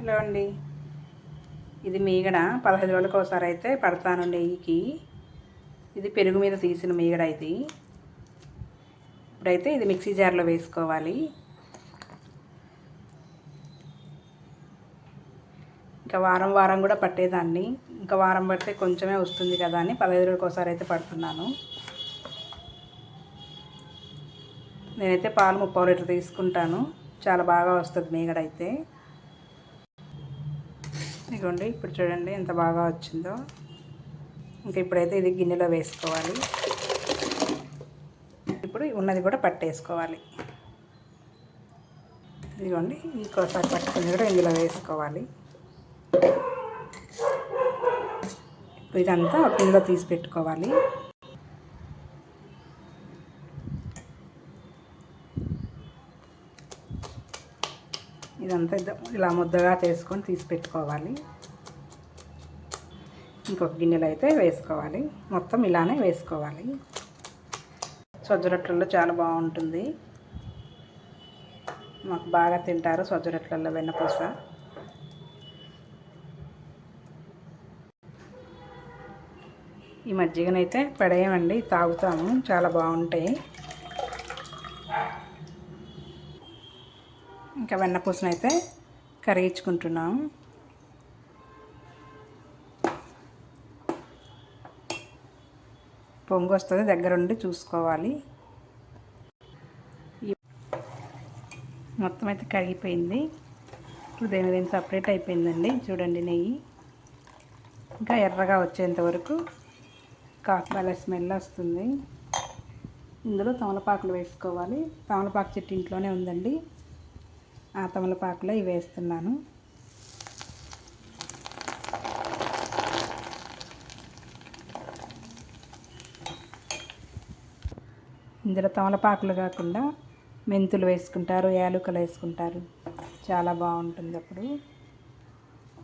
Hello అండి, ఇది మీగడ 15 రోజులకు ఒకసారి అయితే పడతాను నెయ్యికి. ఇది పెరుగు మీద తీసిన మీగడ ఇది. ఇప్పుడైతే ఇది మిక్సీ జార్లో వేసుకోవాలి. ఇంకా వారం వారం కూడా పట్టేదాన్ని, ఇంకా వారం పడితే కొంచెమే వస్తుంది కదా అని 15 రోజులకు ఒకసారి అయితే పడుతున్నాను. నేనైతే పాలు 30 లీటర్ తీసుకుంటాను. చాలా బాగా వస్తుంది మీగడ అయితే. ఇదిగోండి, ఇప్పుడు చూడండి ఎంత బాగా వచ్చిందో. ఇంకా ఇప్పుడైతే ఇది గిన్నెలో వేసుకోవాలి. ఇప్పుడు ఉన్నది కూడా పట్టేసుకోవాలి. ఇదిగోండి, ఇంకోసారి పట్టుకుని కూడా ఇందులో వేసుకోవాలి. ఇదంతా ఒక గిన్నెలో తీసి పెట్టుకోవాలి. ఇదంతా ఇలా ముద్దగా చేసుకొని తీసి పెట్టుకోవాలి. ఇంకొక గిన్నెలో అయితే వేసుకోవాలి. మొత్తం ఇలానే వేసుకోవాలి. సజ్జ రొట్టెల్లో చాలా బాగుంటుంది. మాకు బాగా తింటారు సజ్జ రొట్టెల్లో వెన్నపూస. ఈ మజ్జిగనైతే పడేయమండి, తాగుతాము, చాలా బాగుంటాయి. ఇంకా వెన్నపూసనైతే కరిగించుకుంటున్నాము. పొంగు వస్తుంది, దగ్గరుండి చూసుకోవాలి. మొత్తం అయితే కరిగిపోయింది. ఇప్పుడు దేని సపరేట్ అయిపోయిందండి. చూడండి, నెయ్యి ఇంకా ఎర్రగా వచ్చేంత వరకు కాకబాల స్మెల్ వస్తుంది. ఇందులో తమలపాకులు వేసుకోవాలి. తమలపాకు చెట్టు ఇంట్లోనే ఉందండి, ఆ తమలపాకులో ఇవి వేస్తున్నాను. ఇందులో తమలపాకులు కాకుండా మెంతులు వేసుకుంటారు, యాలకులు వేసుకుంటారు, చాలా బాగుంటుంది. అప్పుడు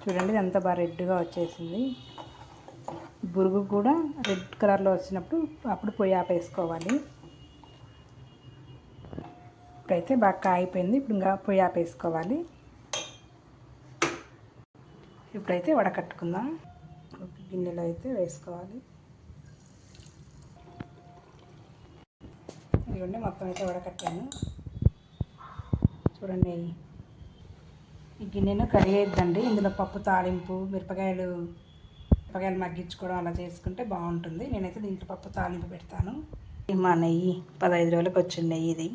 చూడండి ఎంత బాగా రెడ్గా వచ్చేసింది. బురుగు కూడా రెడ్ కలర్లో వచ్చినప్పుడు అప్పుడు పొయ్యి ఆపేసుకోవాలి. ఇప్పుడైతే బాగా కాగిపోయింది. ఇప్పుడు ఇంకా పొయ్యి ఆపేసుకోవాలి. ఇప్పుడైతే వడకట్టుకుందాం. ఒక గిన్నెలో అయితే వేసుకోవాలి. ఇదిగోండి, మొత్తం అయితే వడకట్టాను. చూడండి, ఈ గిన్నెను కరిగేద్దండి. ఇందులో పప్పు తాలింపు, మిరపకాయలు మగ్గించుకోవడం అలా చేసుకుంటే బాగుంటుంది. నేనైతే దీంట్లో పప్పు తాలింపు పెడతాను. మా నెయ్యి 15 రోజులకు వచ్చిన నెయ్యి ఇది.